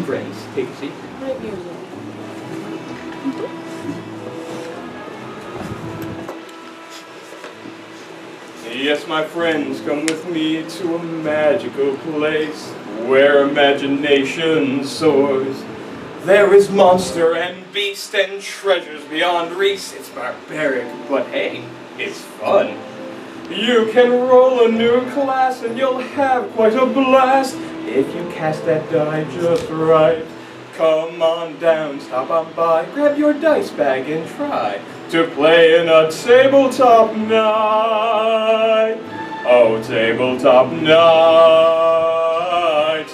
Welcome, friends. Take a seat. Right here, Yes, my friends, come with me to a magical place where imagination soars. There is monster and beast and treasures beyond reach. It's barbaric, but hey, it's fun. You can roll a new class and you'll have quite a blast if you cast that die just right. Come on down, stop on by, grab your dice bag and try to play in a tabletop night. Oh, tabletop nights,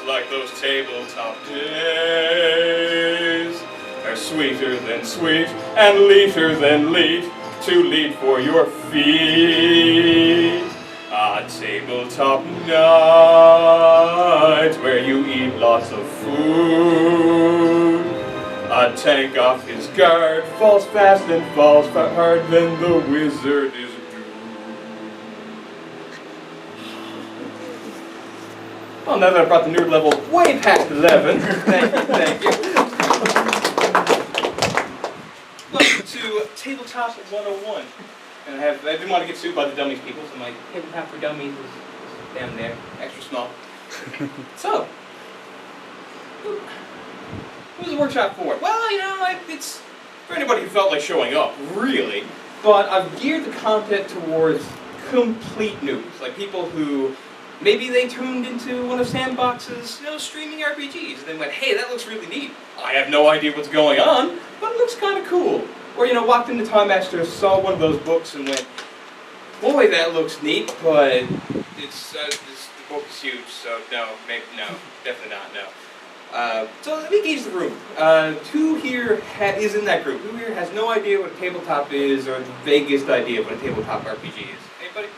like those tabletop days. They're sweeter than sweet and leeter than leet, too leet for your feet. A tabletop night where you eat lots of food. A tank off his guard falls fast and falls hard, then the wizard is doomed. Well, now that I brought the nerd level way past 11, thank you. Welcome to Tabletop 101. And I didn't want to get sued by the dummies people, so my tabletop for dummies is down there, extra small. So, what was the workshop for? Well, you know, it's for anybody who felt like showing up, really. But I've geared the content towards complete noobs, like people who maybe they tuned into one of Sandbox's, streaming RPGs, and then went, hey, that looks really neat. I have no idea what's going on, but it looks kind of cool. Or, walked into Time Master, saw one of those books, and went, boy, that looks neat, but it's the book is huge, so no, definitely not, no. So let me gauge the room. Who here is in that group? Who here has no idea what a tabletop is, or the vaguest idea of what a tabletop RPG is? Anybody?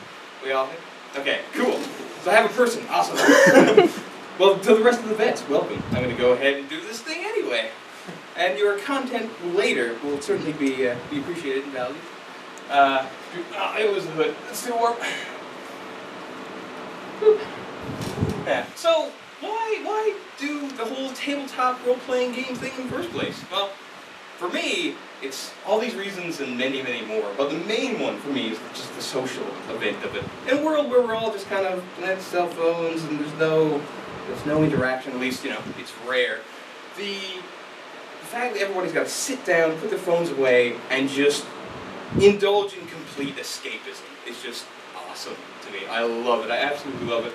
We all? Okay, cool. So I have a person. Awesome. Well, to the rest of the vets, welcome. I'm going to go ahead and do this thing anyway. And your content later will certainly be appreciated and valued. It was the hood. Let's do warp. Yeah. So, why do the whole tabletop role-playing game thing in the first place? Well, for me, it's all these reasons and many, many more. But the main one for me is just the social event of it. In a world where we're all just kind of at cell phones and there's no interaction, at least, it's rare. The fact that everybody's got to sit down, put their phones away, and just indulge in complete escapism is just awesome to me. I love it. I absolutely love it.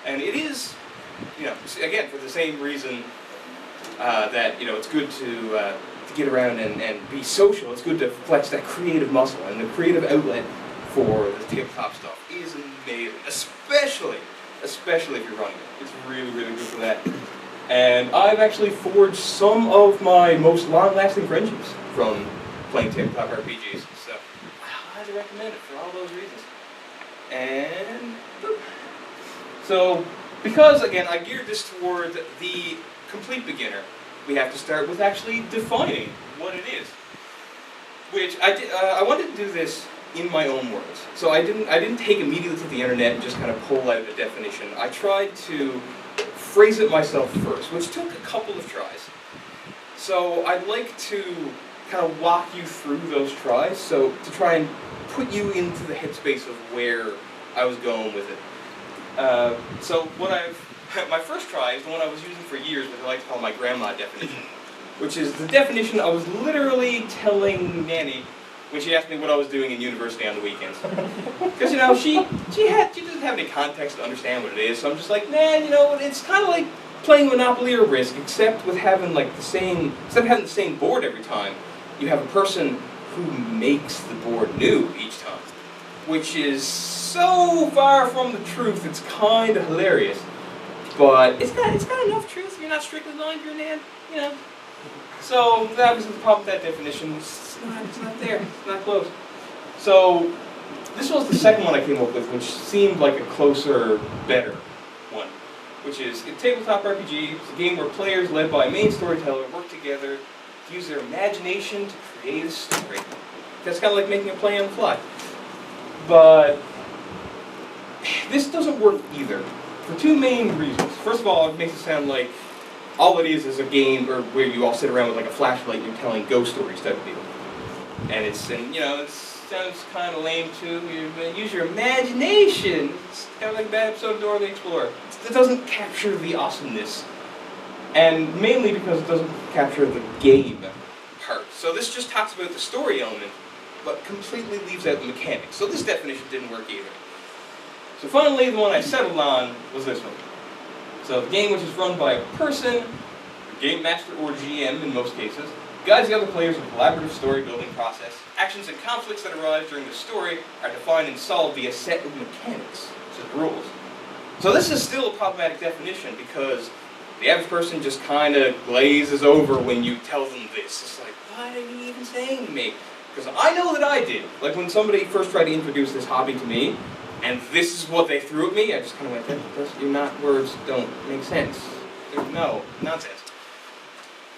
And it is, again, for the same reason that, it's good to get around and be social. It's good to flex that creative muscle, and the creative outlet for the tabletop stuff is amazing, especially if you're running it. It's really, really good for that. And I've actually forged some of my most long-lasting friendships from playing tabletop RPGs. So I highly recommend it for all those reasons. And so, because again I geared this toward the complete beginner, we have to start with actually defining what it is. Which I did. I wanted to do this in my own words. So I didn't take immediately to the internet and just kind of pull out a definition. I tried to phrase it myself first, which took a couple of tries. So I'd like to kind of walk you through those tries, so to try and put you into the headspace of where I was going with it. So my first try is the one I was using for years, which I like to call my grandma definition, which is the definition I was literally telling Nanny when she asked me what I was doing in university on the weekends. Because, she doesn't have any context to understand what it is, so I'm just like, it's kind of like playing Monopoly or Risk, except with having instead of having the same board every time, you have a person who makes the board new each time. Which is so far from the truth, it's kind of hilarious. But it's got enough truth. You're not strictly lying to your Nan, So that was the problem with that definition. It's not there. It's not close. So this was the second one I came up with, which seemed like a closer, better one. Which is a tabletop RPG. It's a game where players, led by a main storyteller, work together to use their imagination to create a story. That's kind of like making a play on the fly. But this doesn't work either, for two main reasons. First of all, it makes it sound like all it is a game where you all sit around with like a flashlight and you're telling ghost stories type of deal. And it sounds kind of lame too. You use your imagination. It's kind of like a bad episode of Dora the Explorer. It doesn't capture the awesomeness. And mainly because it doesn't capture the game part. So this just talks about the story element, but completely leaves out the mechanics. So this definition didn't work either. So finally, the one I settled on was this one. So the game, which is run by a person, a game master or GM in most cases, guides the other players in a collaborative story building process. Actions and conflicts that arise during the story are defined and solved via a set of mechanics, such as rules. So this is still a problematic definition because the average person just kind of glazes over when you tell them this. It's like, what are you even saying to me? Because I know that I did. Like when somebody first tried to introduce this hobby to me, and this is what they threw at me, I just kind of went, your words don't make sense. No, nonsense.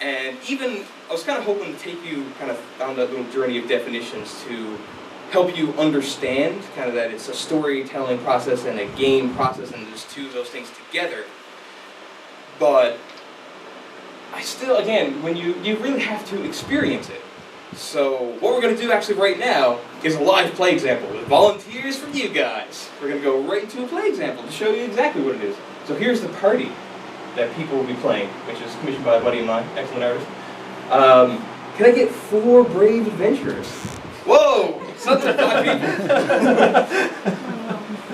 And even, I was kind of hoping to take you kind of on that little journey of definitions to help you understand kind of that it's a storytelling process and a game process and there's two of those things together. But I still, again, when you really have to experience it. So what we're going to do actually right now is a live play example with volunteers from you guys. We're going to go right into a play example to show you exactly what it is. So here's the party that people will be playing, which is commissioned by a buddy of mine, excellent artist. Can I get 4 brave adventurers? Whoa! Something to 5 people.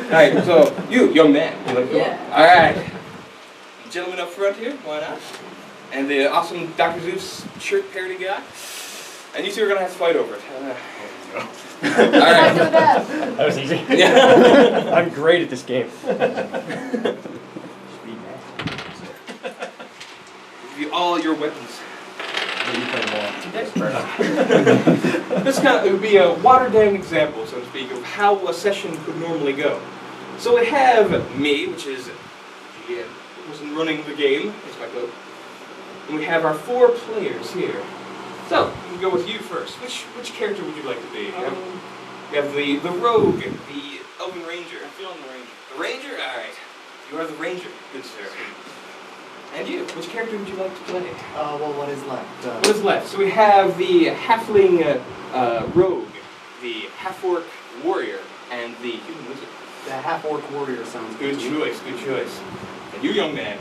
Alright, so you, young man, you like to go? Alright. Gentleman up front here, why not? And the awesome Dr. Zeus shirt parody guy. And you two are going to have to fight over it. Alright. That was easy. Yeah. I'm great at this game. Give you all your weapons. You play more. This it would be a watered down example, so to speak, of how a session could normally go. So we have me, which is GM, the person running the game. Here's my cloak. And we have our 4 players here. So, we can go with you first. Which character would you like to be? We have the rogue, the elven ranger. I'm feeling the ranger. The ranger? Alright. You are the ranger, good sir. And you, which character would you like to play? Well, what is left? What is left? So we have the halfling rogue, the half-orc warrior, and the human wizard. The half-orc warrior sounds good. Good choice, good choice. And you, young man.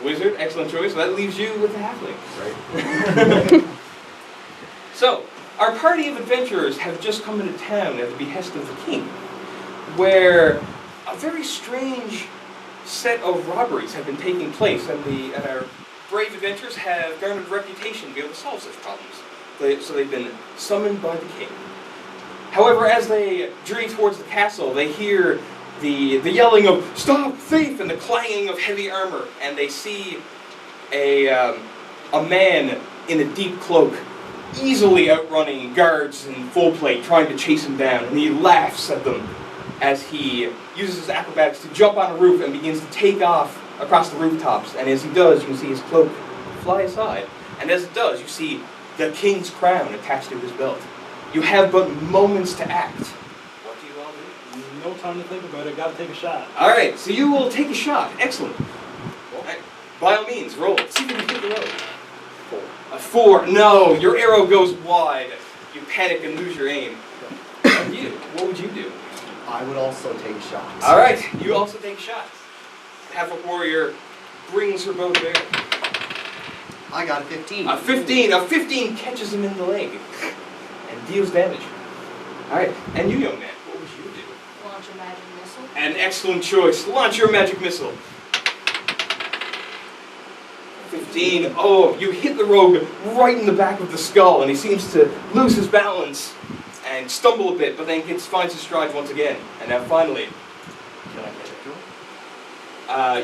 Wizard, excellent choice. So that leaves you with the halfling. Right. So, our party of adventurers have just come into town at the behest of the king, where a very strange set of robberies have been taking place, and our brave adventurers have garnered a reputation to be able to solve such problems. So they've been summoned by the king. However, as they journey towards the castle, they hear the yelling of "Stop, thief!" and the clanging of heavy armor, and they see a man in a deep cloak easily outrunning guards in full plate, trying to chase him down, and he laughs at them as he uses his acrobatics to jump on a roof and begins to take off across the rooftops. And as he does, you can see his cloak fly aside. And as it does, you see the king's crown attached to his belt. You have but moments to act. What do you all do? No time to think about it. Got to take a shot. All right, so you will take a shot. Excellent. Right. By all means, roll it. See if you can hit the road. 4. A 4. No, your arrow goes wide. You panic and lose your aim. And you, what would you do? I would also take shots. All right, you also take shots. Half-orc warrior brings her bow there. I got a 15. A 15. A 15 catches him in the leg and deals damage. All right, and you, young man, what would you do? Launch a magic missile. An excellent choice. Launch your magic missile. 15. Oh, you hit the rogue right in the back of the skull, and he seems to lose his balance and stumble a bit, but then finds his stride once again. And now finally, Can I get it, Joe?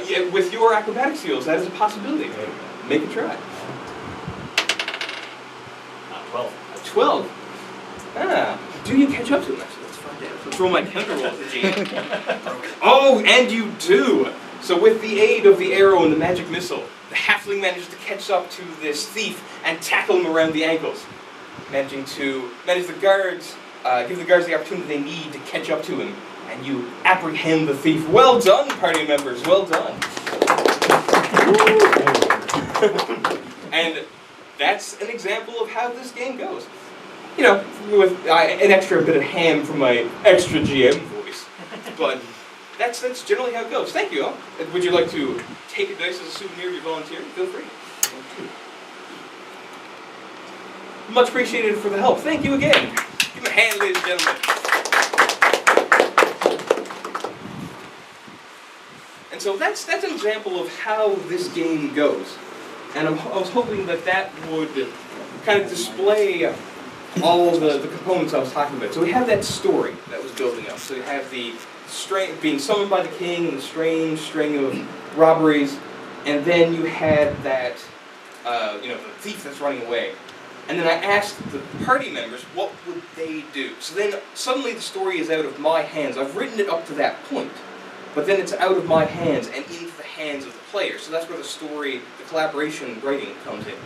yeah, with your acrobatic skills, that is a possibility. Make a try. 12. A 12. Ah, do you catch up to him? Actually, let's find out. Let's roll my counter roll for GM. Oh, and you do. So with the aid of the arrow and the magic missile, the halfling manages to catch up to this thief and tackle him around the ankles, managing to give the guards the opportunity they need to catch up to him, and you apprehend the thief. Well done, party members. Well done. And that's an example of how this game goes. You know, with an extra bit of ham from my extra GM voice. But that's generally how it goes. Thank you all. Would you like to take a dice as a souvenir if you volunteer? Feel free. Much appreciated for the help. Thank you again. Give me a hand, ladies and gentlemen. And so that's an example of how this game goes. And I was hoping that would kind of display all the components I was talking about. So we have that story that was building up. So you have the being summoned by the king and the strange string of robberies, and then you had that, the thief that's running away. And then I asked the party members what would they do. So then suddenly the story is out of my hands. I've written it up to that point, but then it's out of my hands and into the hands of the players. So that's where the story, the collaboration writing comes in,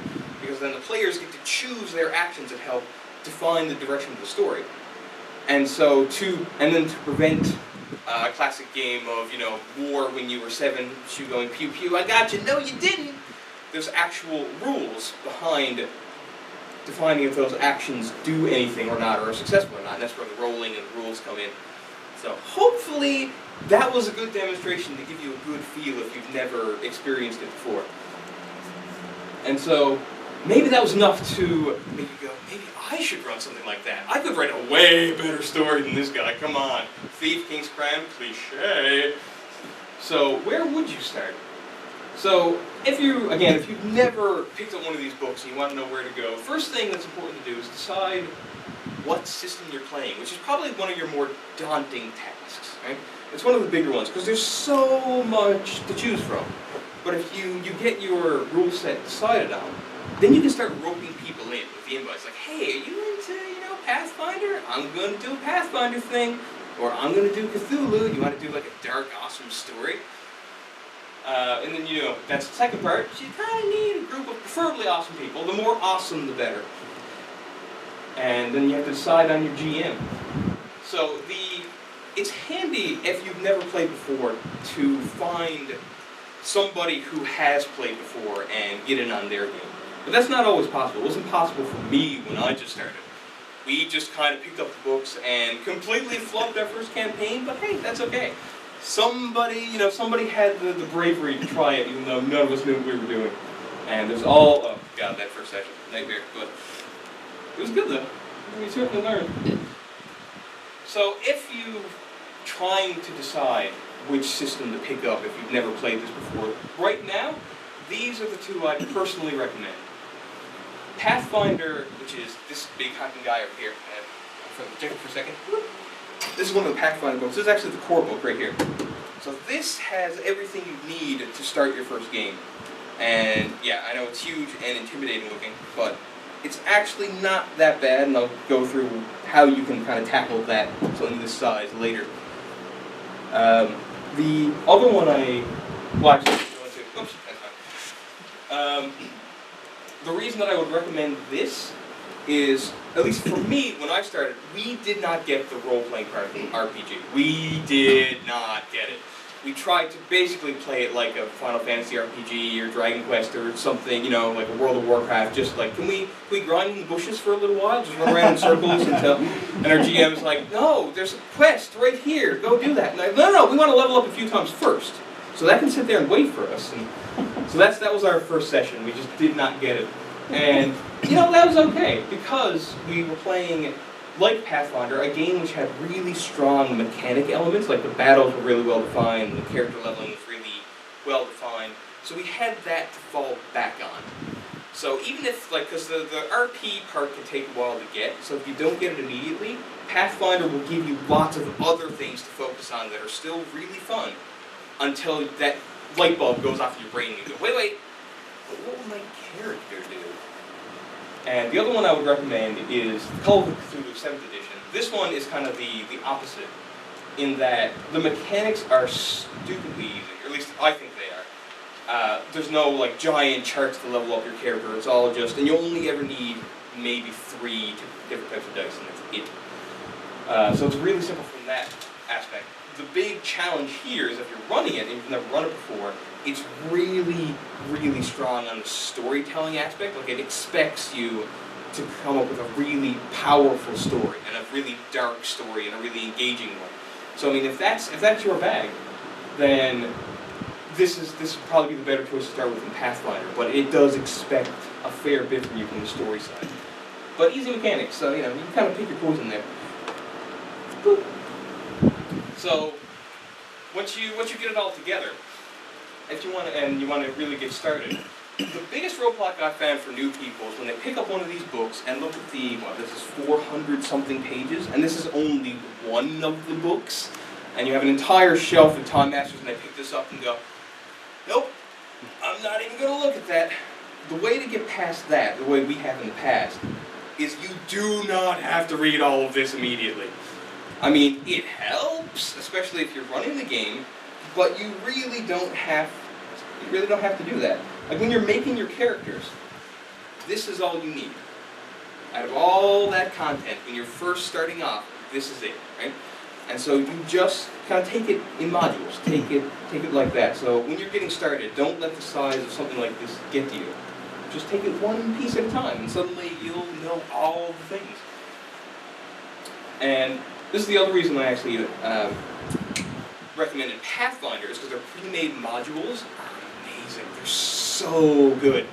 because then the players get to choose their actions that help define the direction of the story. And so to prevent a classic game of, war when you were 7, shoot going pew pew, I got you, no you didn't. There's actual rules behind defining if those actions do anything or not, or are successful or not, and that's where the rolling and the rules come in. So hopefully that was a good demonstration to give you a good feel if you've never experienced it before. And so maybe that was enough to make you go, maybe I should run something like that. I could write a way better story than this guy, come on. Thief, King's Crown, cliche. So where would you start? So if you've never picked up one of these books and you want to know where to go, first thing that's important to do is decide what system you're playing, which is probably one of your more daunting tasks, right? It's one of the bigger ones, because there's so much to choose from. But if you get your rule set decided on, then you can start roping people in with the invites. Like, hey, are you into, Pathfinder? I'm going to do a Pathfinder thing. Or I'm going to do Cthulhu. You want to do like a dark, awesome story? And then, that's the second part. You kind of need a group of preferably awesome people. The more awesome, the better. And then you have to decide on your GM. So it's handy if you've never played before to find somebody who has played before and get in on their game. But that's not always possible. It wasn't possible for me when I just started. We just kind of picked up the books and completely flubbed our first campaign, but hey, that's okay. Somebody had the bravery to try it, even though none of us knew what we were doing. And there's oh god, that first session, nightmare, but it was good though. We certainly learned. So if you're trying to decide which system to pick up if you've never played this before, right now, these are the two I personally recommend. Pathfinder, which is this big hacking guy over here. Check it for a second. This is one of the Pathfinder books. This is actually the core book right here. So this has everything you need to start your first game. And yeah, I know it's huge and intimidating looking, but it's actually not that bad, and I'll go through how you can kind of tackle that something this size later. The other one oops, that's fine. The reason that I would recommend this is, at least for me, when I started, we did not get the role-playing part of the RPG. We did not get it. We tried to basically play it like a Final Fantasy RPG or Dragon Quest or something, like a World of Warcraft, just like, can we grind in the bushes for a little while, just run around in circles and our GM is like, no, there's a quest right here, go do that. And I'm like, no, we want to level up a few times first. So that can sit there and wait for us. And so that was our first session. We just did not get it. And, that was okay, because we were playing, like Pathfinder, a game which had really strong mechanic elements, like the battles were really well defined, the character leveling was really well defined, so we had that to fall back on. So even if, because the RP part can take a while to get, so if you don't get it immediately, Pathfinder will give you lots of other things to focus on that are still really fun, until that light bulb goes off in your brain and you go, wait, but what will my character do? And the other one I would recommend is Call of Cthulhu 7th edition. This one is kind of the opposite, in that the mechanics are stupidly easy, or at least I think they are. There's no giant charts to level up your character, it's all just, and you only ever need maybe 3 different types of dice, and that's it. So it's really simple from that aspect. the big challenge here is if you're running it and you've never run it before, it's really, really strong on the storytelling aspect. Like, it expects you to come up with a really powerful story, and a really dark story, and a really engaging one. So I mean, if that's your bag, then this would probably be the better choice to start with in Pathfinder. But it does expect a fair bit from you from the story side. But easy mechanics, so you know, you can kind of pick your poison there. Boop. So once you get it all together, if you want to really get started, the biggest roadblock I found for new people is when they pick up one of these books and look at the, this is 400 something pages, and this is only one of the books, and you have an entire shelf of Time Masters, and they pick this up and go, nope, I'm not even going to look at that. The way to get past that, the way we have in the past, is you do not have to read all of this immediately. I mean, it helps, especially if you're running the game, but you really don't have to do that. Like, when you're making your characters, this is all you need. Out of all that content, when you're first starting off, this is it, right? And so you just kind of take it in modules, take it like that. So when you're getting started, don't let the size of something like this get to you. Just take it one piece at a time, and suddenly you'll know all the things. And this is the other reason I actually recommended Pathfinder, is because their pre-made modules are amazing. They're so good.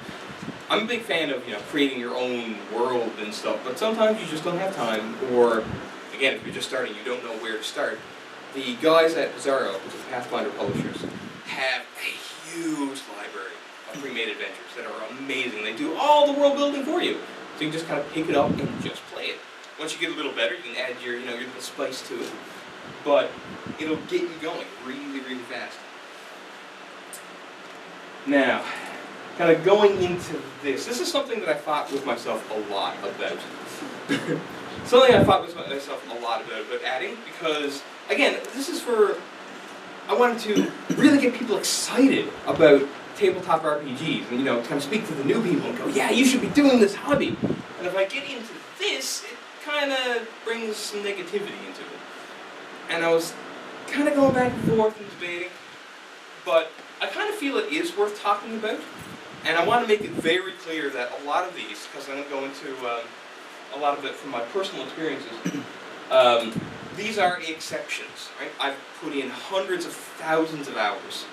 I'm a big fan of, creating your own world and stuff, but sometimes you just don't have time, or, again, if you're just starting, you don't know where to start. The guys at Bizarro, which is Pathfinder publishers, have a huge library of pre-made adventures that are amazing. They do all the world building for you. So you can just kind of pick it up and just play it. Once you get a little better, you can add your little spice to it. But it'll get you going really, really fast. Now, kind of going into this is something that I fought with myself a lot about. Something I fought with myself a lot about adding, because, again, I wanted to really get people excited about tabletop RPGs, and kind of speak to the new people and go, yeah, you should be doing this hobby. And if I get into this, it kind of brings some negativity into it. And I was kind of going back and forth and debating, but I kind of feel it is worth talking about, and I want to make it very clear that a lot of these, because I'm going to go into a lot of it from my personal experiences, these are exceptions, right? I've put in hundreds of thousands of hours,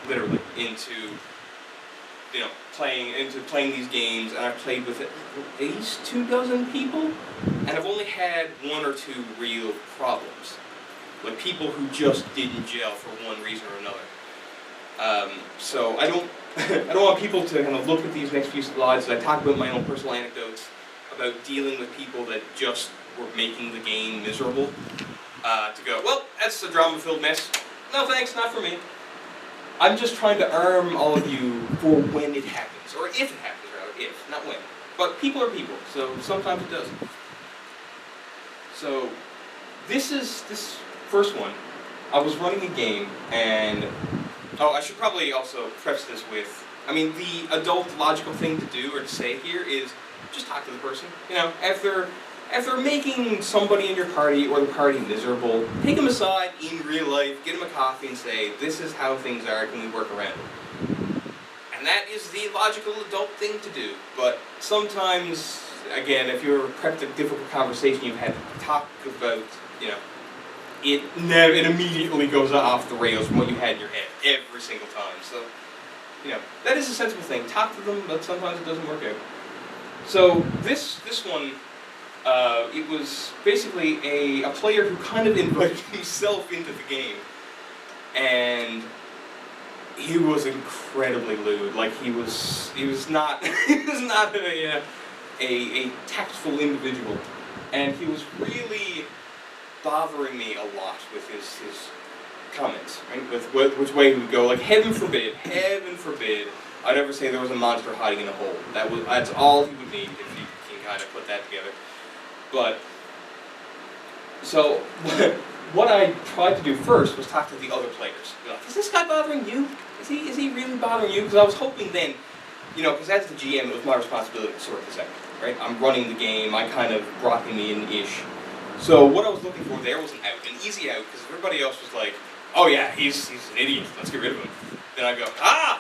literally, into playing these games, and I've played with at least 24 people, and I've only had 1 or 2 real problems. Like, people who just didn't gel for one reason or another. So I don't want people to kind of look at these next few slides as I talk about my own personal anecdotes about dealing with people that just were making the game miserable. To go, well, that's a drama-filled mess. No thanks, not for me. I'm just trying to arm all of you for when it happens, or if it happens, rather, if, not when. But people are people, so sometimes it doesn't. So this first one, I was running a game, and I should probably also preface this with, the adult logical thing to do or to say here is just talk to the person. If they're making somebody in your party or the party miserable, take them aside in real life, get them a coffee and say, this is how things are, can we work around it? And that is the logical adult thing to do. But sometimes, again, if you're prepped a difficult conversation you've had to talk about, it immediately goes off the rails from what you had in your head every single time. So, that is a sensible thing. Talk to them, but sometimes it doesn't work out. So this one, it was basically a player who kind of invited himself into the game, and he was incredibly lewd. Like, he was not a tactful individual, and he was really bothering me a lot with his comments, right? With which way he would go. Like, heaven forbid, I'd ever say there was a monster hiding in a hole. That's all he would need if he can kind of put that together. But, so, what I tried to do first was talk to the other players. Be like, is this guy bothering you? Is he really bothering you? Because I was hoping then, because as the GM, it was my responsibility to sort this out, right? I'm running the game, I kind of brought him in-ish. So what I was looking for there was an out, an easy out, because everybody else was like, oh yeah, he's an idiot, let's get rid of him. Then I go,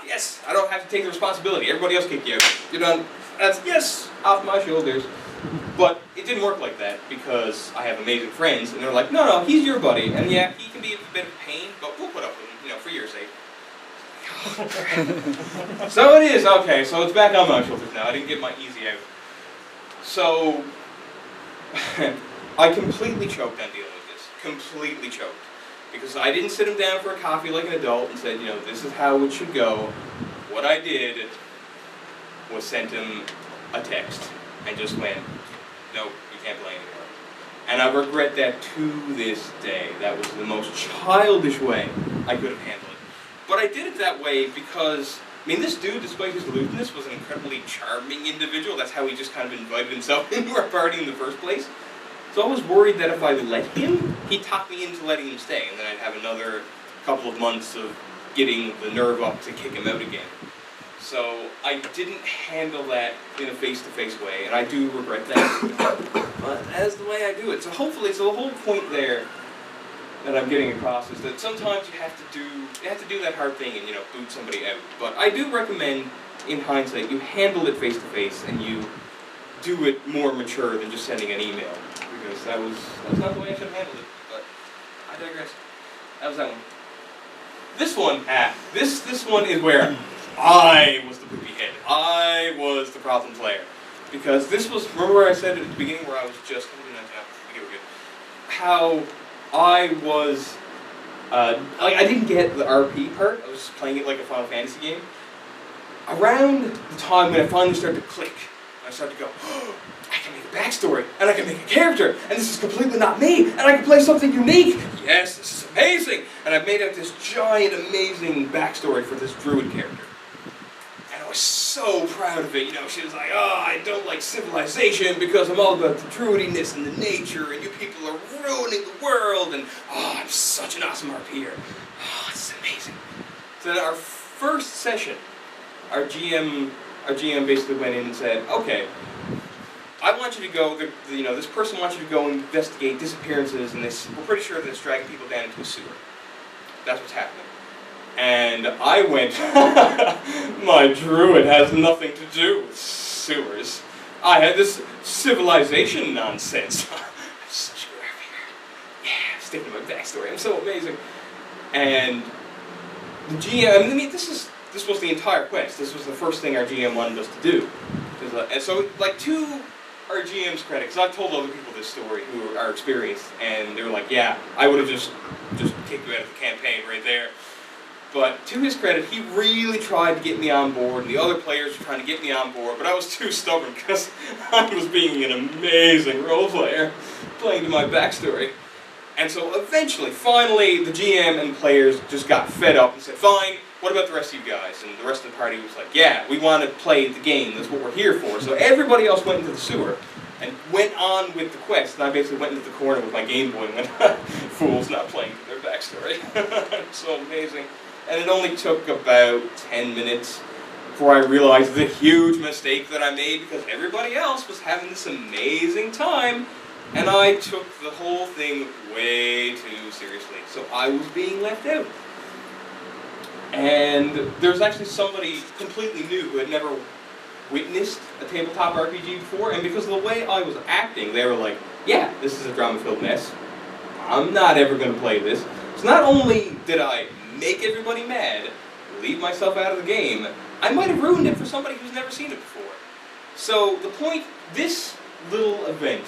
yes, I don't have to take the responsibility, everybody else kicked you out, you're done. That's, yes, off my shoulders. But it didn't work like that, because I have amazing friends, and they're like, no, he's your buddy, and yeah, he can be a bit of pain, but we'll put up with him, for your sake. So it is, okay, so it's back on my shoulders now, I didn't get my easy out. So, I completely choked on dealing with this, completely choked. Because I didn't sit him down for a coffee like an adult and said, this is how it should go. What I did was sent him a text and just went, nope, you can't play anymore. And I regret that to this day. That was the most childish way I could have handled it. But I did it that way because, this dude, despite his aloofness, was an incredibly charming individual. That's how he just kind of invited himself into our party in the first place. So I was worried that if I let him, he'd talk me into letting him stay, and then I'd have another couple of months of getting the nerve up to kick him out again. So I didn't handle that in a face-to-face way, and I do regret that. But that's the way I do it. So hopefully, the whole point there that I'm getting across is that sometimes you have to do that hard thing and boot somebody out. But I do recommend, in hindsight, you handle it face-to-face and you do it more mature than just sending an email. Because that's not the way I should have handled it, but I digress. That was that one. This one, this one is where I was the poopy head. I was the problem player. Because this was, remember where I said at the beginning where I was just, how I was, I didn't get the RP part, I was just playing it like a Final Fantasy game. Around the time when I finally started to click, I started to go, I can make a backstory, and I can make a character, and this is completely not me, and I can play something unique! Yes, this is amazing! And I've made out this giant, amazing backstory for this druid character. And I was so proud of it, she was like, I don't like civilization because I'm all about the druidiness and the nature, and you people are ruining the world, and I'm such an awesome RPer. This is amazing. So then our first session, our GM basically went in and said, okay, I want you to go, this person wants you to go investigate disappearances, and we're pretty sure that it's dragging people down into a sewer. That's what's happening. And I went, my druid has nothing to do with sewers. I had this civilization nonsense. I'm such a good RPer. Yeah, sticking to my backstory, I'm so amazing. And the GM, this was the entire quest. This was the first thing our GM wanted us to do. And so, to our GM's credit, because I've told other people this story who are experienced, and they were like, yeah, I would have just kicked you out of the campaign right there. But to his credit, he really tried to get me on board, and the other players were trying to get me on board, but I was too stubborn because I was being an amazing role player, playing to my backstory. And so eventually, finally, the GM and players just got fed up and said, fine, what about the rest of you guys? And the rest of the party was like, yeah, we want to play the game, that's what we're here for. So everybody else went into the sewer and went on with the quest, and I basically went into the corner with my Game Boy and went, fools not playing to their backstory. So amazing. And it only took about 10 minutes before I realized the huge mistake that I made because everybody else was having this amazing time, and I took the whole thing way too seriously. So I was being left out. And there was actually somebody completely new who had never witnessed a tabletop RPG before, and because of the way I was acting, they were like, yeah, this is a drama-filled mess. I'm not ever going to play this. So not only did I make everybody mad, leave myself out of the game, I might have ruined it for somebody who's never seen it before. So the point, this little event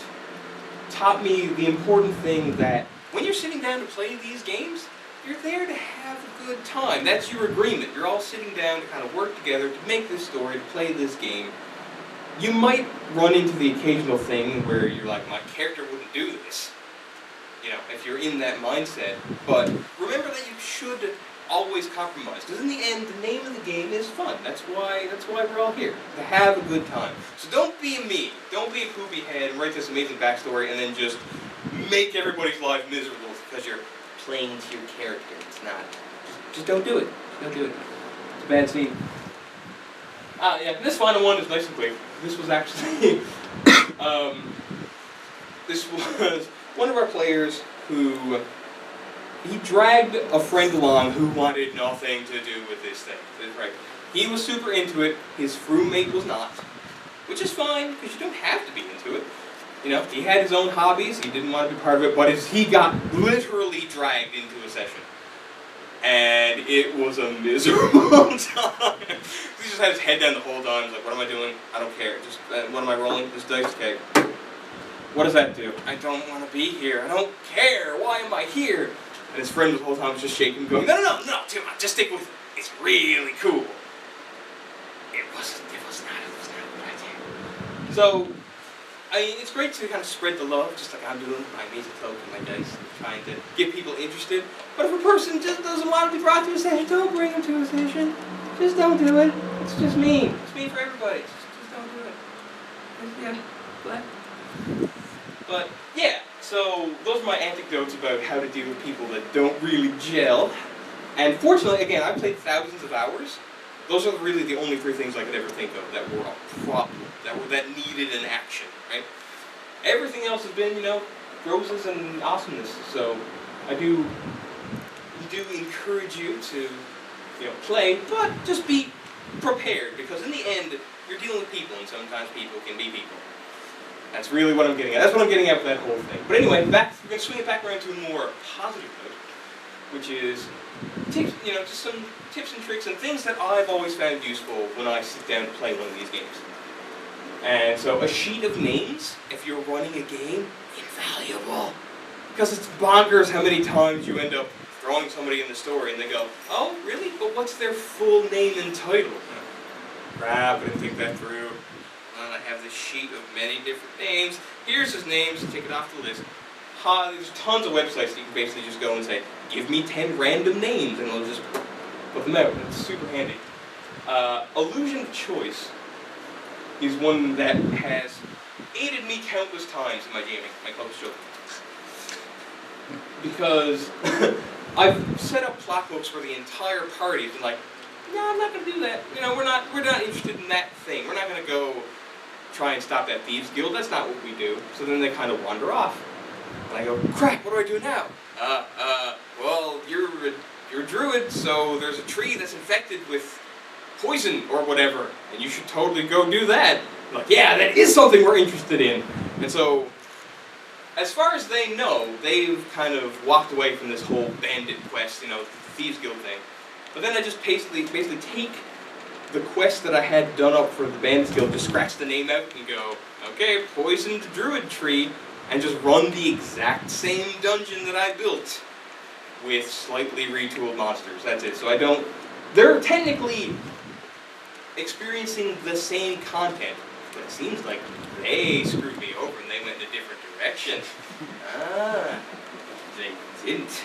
taught me the important thing that when you're sitting down to play these games, you're there to have a good time. That's your agreement. You're all sitting down to kind of work together to make this story, to play this game. You might run into the occasional thing where you're like, my character wouldn't do this. If you're in that mindset. But remember that you should always compromise. Because in the end, the name of the game is fun. That's why we're all here. To have a good time. So don't be a me. Don't be a poopy head and write this amazing backstory and then just make everybody's life miserable because you're playing to your character. It's not. Just don't do it. Don't do it. It's a bad scene. Yeah, this final one is nice and quick. This was actually this was one of our players who he dragged a friend along who wanted nothing to do with this thing. Right? He was super into it. His roommate was not, which is fine because you don't have to be into it. You know, he had his own hobbies. He didn't want to be part of it, but he got literally dragged into a session, and it was a miserable time. He just had his head down the whole time. He's like, "What am I doing? I don't care. Just what am I rolling? This dice? Okay. What does that do? I don't want to be here. I don't care. Why am I here?" And his friend the whole time was just shaking, going, "No, Tim, just stick with it. It's really cool." It was not a good idea. So, I mean, it's great to kind of spread the love, just like I'm doing my Mesa token, my dice, trying to get people interested. But if a person just doesn't want to be brought to a session, don't bring them to a session. Just don't do it. It's just mean. It's mean for everybody. Just don't do it. Yeah, but yeah, so those are my anecdotes about how to deal with people that don't really gel. And fortunately, again, I've played thousands of hours. Those are really the only three things I could ever think of that were a problem, that needed an action, right? Everything else has been, you know, roses and awesomeness. So I do encourage you to, you know, play, but just be prepared, because in the end, you're dealing with people, and sometimes people can be people. That's really what I'm getting at. That's what I'm getting at with that whole thing. But anyway, we're going to swing it back around to a more positive note, which is tips, you know, just some tips and tricks and things that I've always found useful when I sit down to play one of these games. And so a sheet of names, if you're running a game, invaluable. Because it's bonkers how many times you end up throwing somebody in the story and they go, "Oh, really? But what's their full name and title?" Crap, I didn't think that through. And I have this sheet of many different names. Here's his names, take it off the list. There's tons of websites that you can basically just go and say, "Give me 10 random names," and it'll just put them out. It's super handy. Illusion of choice is one that has aided me countless times in my gaming, my close show. Because I've set up plot books for the entire party and like, "No, I'm not going to do that. You know, we're not interested in that thing. We're not going to go try and stop that thieves guild. That's not what we do." So then they kind of wander off. And I go, "Crap, what do I do now?" Well, you're a druid, so there's a tree that's infected with poison or whatever, and you should totally go do that. I'm like, yeah, that is something we're interested in. And so, as far as they know, they've kind of walked away from this whole bandit quest, you know, thieves guild thing. But then I just basically take the quest that I had done up for the bandits guild, just scratch the name out and go, okay, poisoned druid tree, and just run the exact same dungeon that I built with slightly retooled monsters. That's it. So I don't... They're technically experiencing the same content, but it seems like they screwed me over and they went in a different direction. They didn't.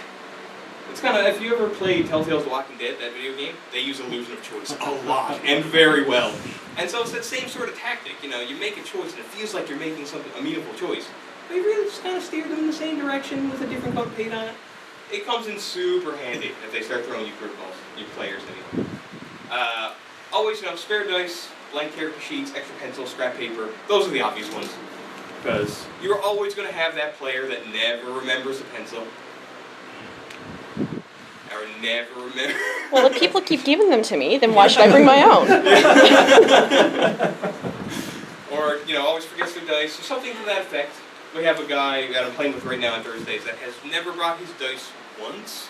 It's kind of, if you ever played Telltale's Walking Dead, that video game, they use illusion of choice a lot, and very well. And so it's that same sort of tactic, you know, you make a choice and it feels like you're making something, a meaningful choice. But you really just kind of steer them in the same direction with a different color paint on it. It comes in super handy if they start throwing you curveballs, you players, I mean. Always, you know, spare dice, blank character sheets, extra pencil, scrap paper, those are the obvious ones. Because you're always going to have that player that never remembers a pencil. Or never remember. Well, if people keep giving them to me, then why should I bring my own? Or, you know, always forgets their dice, or something to that effect. We have a guy that I'm playing with right now on Thursdays that has never brought his dice once.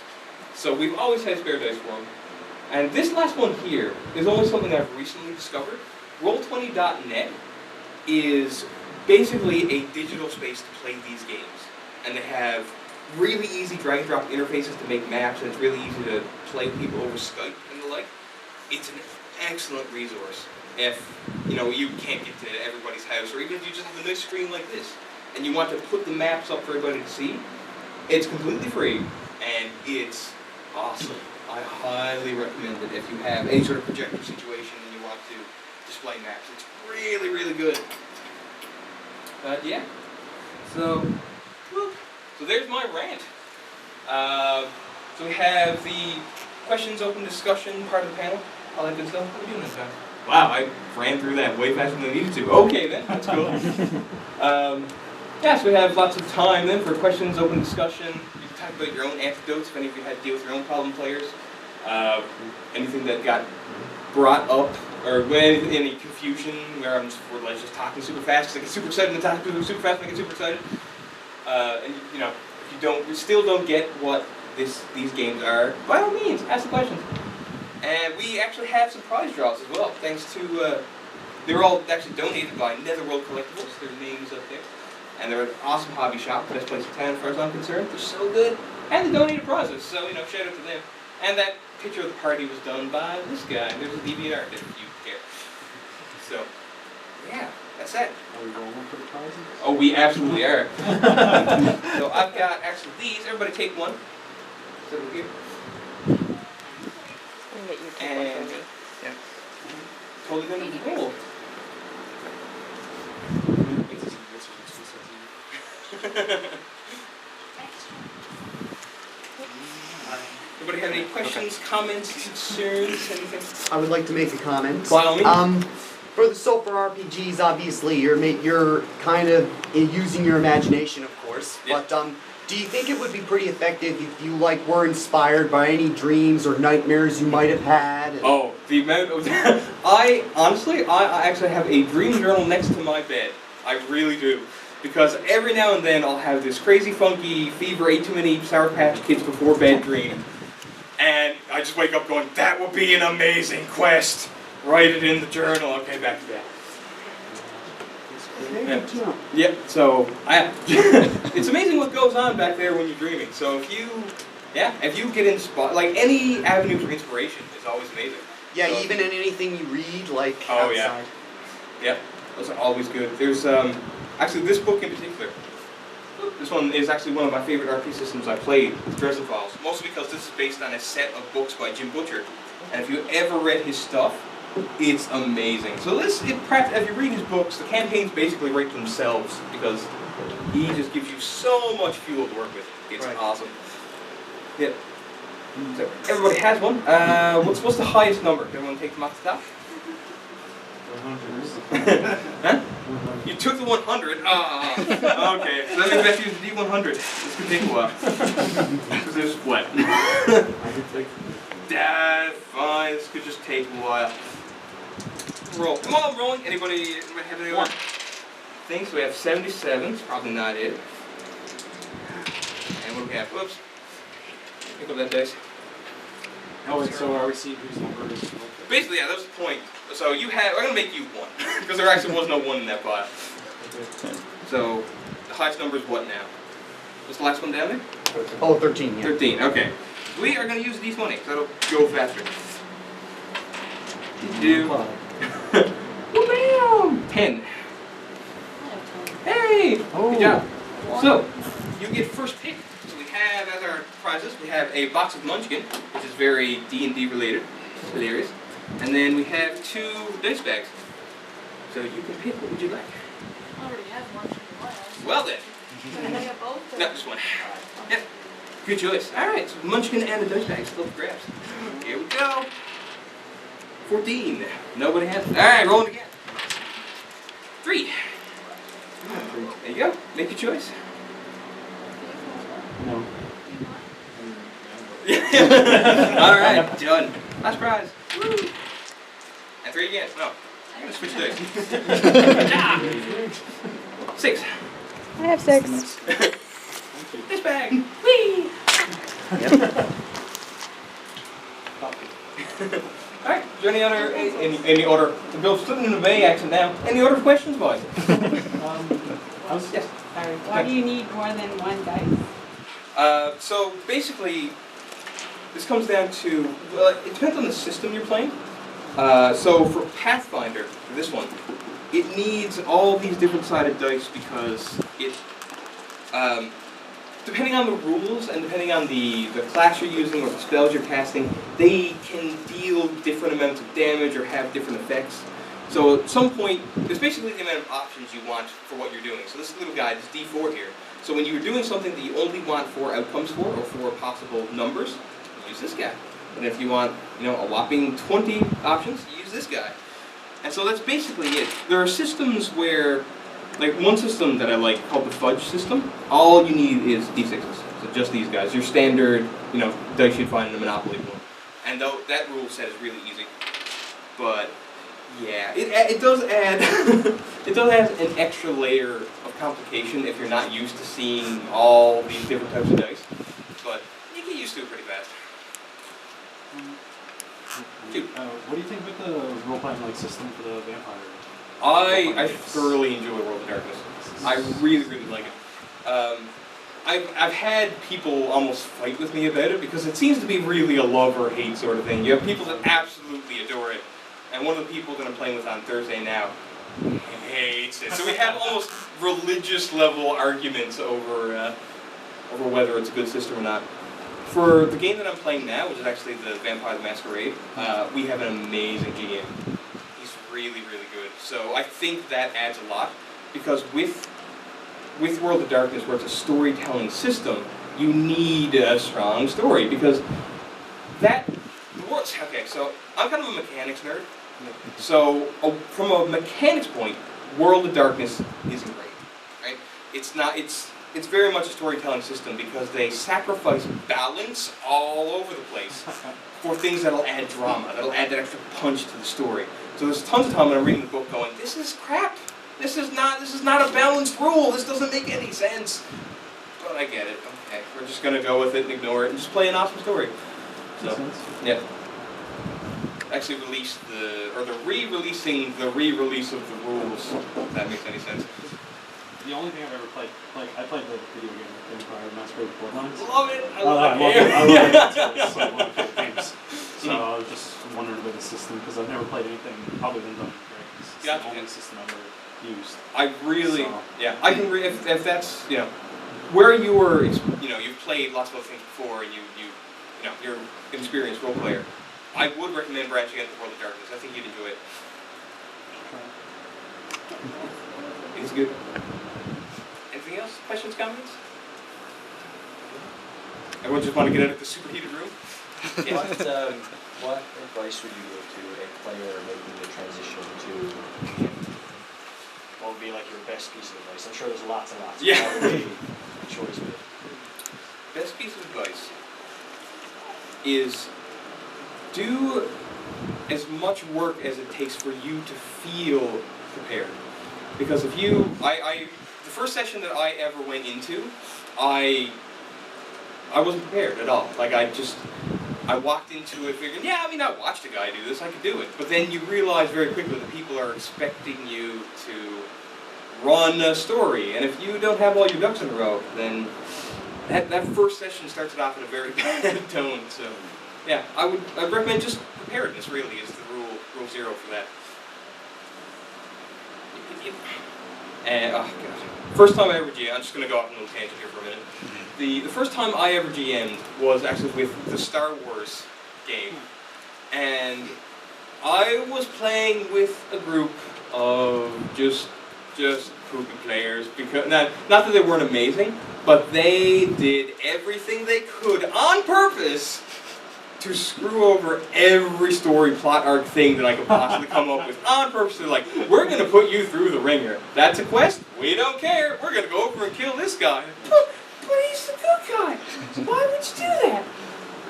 So we've always had spare dice for him. And this last one here is only something I've recently discovered. Roll20.net is basically a digital space to play these games. And they have really easy drag and drop interfaces to make maps, and it's really easy to play with people over Skype and the like. It's an excellent resource if, you know, you can't get to everybody's house, or even if you just have a nice screen like this and you want to put the maps up for everybody to see. It's completely free and it's awesome. I highly recommend it if you have any sort of projector situation and you want to display maps. It's really, really good. But yeah, so there's my rant. So we have the questions, open discussion part of the panel, all that good stuff. What are we doing this time? Wow, I ran through that way faster than I needed to. Okay then, that's cool. Yes, we have lots of time then for questions, open discussion. You can talk about your own anecdotes if any of you had to deal with your own problem players. Anything that got brought up, or any confusion where I'm just talking super fast because I get super excited and talk super fast and I get super excited. And you know, if you still don't get what these games are, by all means, ask the questions. And we actually have some prize draws as well, thanks to they were all actually donated by Netherworld Collectibles. Their names up there. And they're an awesome hobby shop, best place in town as far as I'm concerned. They're so good. And they donated prizes, so you know, shout out to them. And that picture of the party was done by this guy. There's a DVR if you care. So, yeah, that's it. Are we rolling for the prizes? Oh, we absolutely are. So I've got actually these. Everybody take one. So over here. I'll get you to take one from me. Yeah. Totally gonna roll. Anybody have any questions, comments, concerns, anything? I would like to make a comment. By all means. For the Soper RPGs, obviously, you're kind of using your imagination, of course. Yeah. But do you think it would be pretty effective if you were inspired by any dreams or nightmares you might have had? And Oh, the amount of I actually have a dream journal next to my bed. I really do. Because every now and then I'll have this crazy, funky, fever, ate too many Sour Patch Kids before bed dream. And I just wake up going, that will be an amazing quest. Write it in the journal. Okay, back to bed. Yeah. Yep, so it's amazing what goes on back there when you're dreaming. So if you get inspired, like any avenue for inspiration is always amazing. yeah, So- even in anything you read, like Oh, yeah. outside. Yep, those are always good. There's actually this book in particular. This one is actually one of my favorite RP systems I played, Dresden Files. Mostly because this is based on a set of books by Jim Butcher. And if you ever read his stuff, it's amazing. So as you read his books, the campaigns basically write themselves because he just gives you so much fuel to work with. It's Right. awesome. Yep. So everybody has one. What's the highest number? Everyone take them off the top. 100. Huh? You took the 100. Ah, okay. So that means we have to use the D100. This could take a while. Because there's what? I could take. Fine. This could just take a while. Roll. Come on, I'm rolling. Anybody have any other things? So we have 77. It's probably not it. And what do we have? Whoops. Pick up that dice. Oh, wait, so are we seeing whose number is? Basically, yeah, that was the point. So I'm gonna make you one. Because there actually was no one in that pile. So, the highest number is what now? What's the last one down there? Oh, 13, yeah. 13, okay. We are gonna use D20, so it'll go faster. Do. Woo-bam! 10. Hey! Oh. Good job. So, you get first pick. So we have, as our prizes, we have a box of Munchkin, which is very D&D related. It's hilarious. And then we have 2 dice bags. So you can pick what would you like. I already have one from the last. Well then. Can I have both? or- No, this one. Yep. Good choice. Alright, so Munchkin and the dice bags. Both grabs. Here we go. 14. Nobody has it. Alright, rolling again. 3. There you go. Make your choice. No. Alright, done. Last prize. Woo! And 3 again. No. I'm gonna switch dice. Ah! 6. I have 6. This bag. Whee! Alright, is there any other, to Bill's sitting in the bay accent now, any other questions, boys? Yes. Why do you need more than one dice? So basically, this comes down to, well, it depends on the system you're playing. So for Pathfinder, for this one, it needs all these different sided dice because it, depending on the rules and depending on the class you're using or the spells you're casting, they can deal different amounts of damage or have different effects. So at some point, there's basically the amount of options you want for what you're doing. So this little guy, this D4 here. So when you're doing something that you only want 4 outcomes for, or 4 possible numbers, you use this guy. And if you want, a whopping 20 options, you use this guy. And so that's basically it. There are systems where like one system that I like called the fudge system. All you need is d6s, so just these guys. Your standard, dice you'd find in a Monopoly one. And though that rule set is really easy, but yeah, it does add it does add an extra layer of complication if you're not used to seeing all these different types of dice. But you get used to it pretty fast. What do you think about the role-playing system for the vampire? I thoroughly enjoy World of Darkness. I really, really like it. I've had people almost fight with me about it because it seems to be really a love or hate sort of thing. You have people that absolutely adore it, and one of the people that I'm playing with on Thursday now hates it. So we have almost religious level arguments over whether it's a good system or not. For the game that I'm playing now, which is actually the Vampire the Masquerade, we have an amazing GM. He's really, really good. So I think that adds a lot, because with World of Darkness, where it's a storytelling system, you need a strong story, because okay, so I'm kind of a mechanics nerd. So from a mechanics point, World of Darkness isn't great, right? It's very much a storytelling system because they sacrifice balance all over the place for things that'll add drama, that'll add that extra punch to the story. So there's tons of time when I'm reading the book going, this is crap. This is not a balanced rule. This doesn't make any sense. But I get it. Okay, we're just gonna go with it and ignore it and just play an awesome story. So yeah. Actually released they're re-releasing the re-release of the rules, if that makes any sense. The only thing I've ever played, I played the video game Vampire the Masquerade Bloodlines. Love it! I love it. It's like one of my favorite games. So I was just wondering about the system, because I've never played anything other than Dungeons & Dragons. It's the only system I've ever used. I really, I can if that's, where you were, you've played lots of other things before, and you're an experienced role player, I would recommend branching into World of Darkness. I think you'd enjoy it. It's good. Anything else? Questions, comments? Everyone just want to get out of the superheated room? Yeah. What advice would you give to a player making the transition to GM? What would be like your best piece of advice? I'm sure there's lots and lots. Yeah. What would be a choice with? Best piece of advice is do as much work as it takes for you to feel prepared. Because if you, the first session that I ever went into, I wasn't prepared at all. Like I walked into it figuring, I watched a guy do this, I could do it. But then you realize very quickly that people are expecting you to run a story. And if you don't have all your ducks in a row, then that first session starts it off in a very bad tone. So yeah, I'd recommend just preparedness really is the rule zero for that. And first time I ever GM'd, I'm just going to go off on a little tangent here for a minute. The first time I ever GM'd was actually with the Star Wars game, and I was playing with a group of just poopy players, because not that they weren't amazing, but they did everything they could on purpose to screw over every story, plot arc thing that I could possibly come up with on purpose. They're like, we're going to put you through the ringer. That's a quest? We don't care. We're going to go over and kill this guy. But he's the good guy. Why would you do that?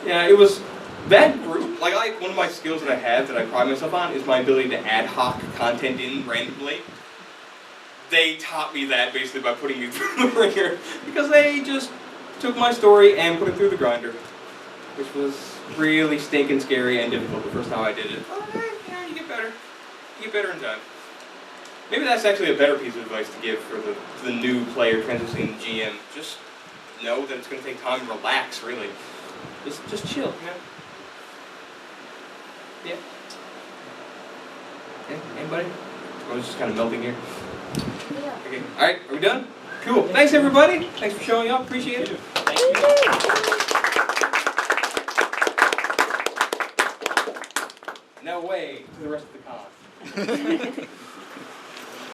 Yeah, it was that group. Like, one of my skills that I have that I pride myself on is my ability to ad hoc content in randomly. They taught me that basically by putting me through the ringer, because they just took my story and put it through the grinder, which was really stinking scary and difficult the first time I did it. But you get better. You get better in time. Maybe that's actually a better piece of advice to give for the new player transitioning to GM. Just know that it's going to take time to relax, really. Just chill, Yeah. Yeah, anybody? I was just kind of melting here. Yeah. Okay. Alright, are we done? Cool. Thanks, everybody. Thanks for showing up. Appreciate it. Thank you. Now away to the rest of the con.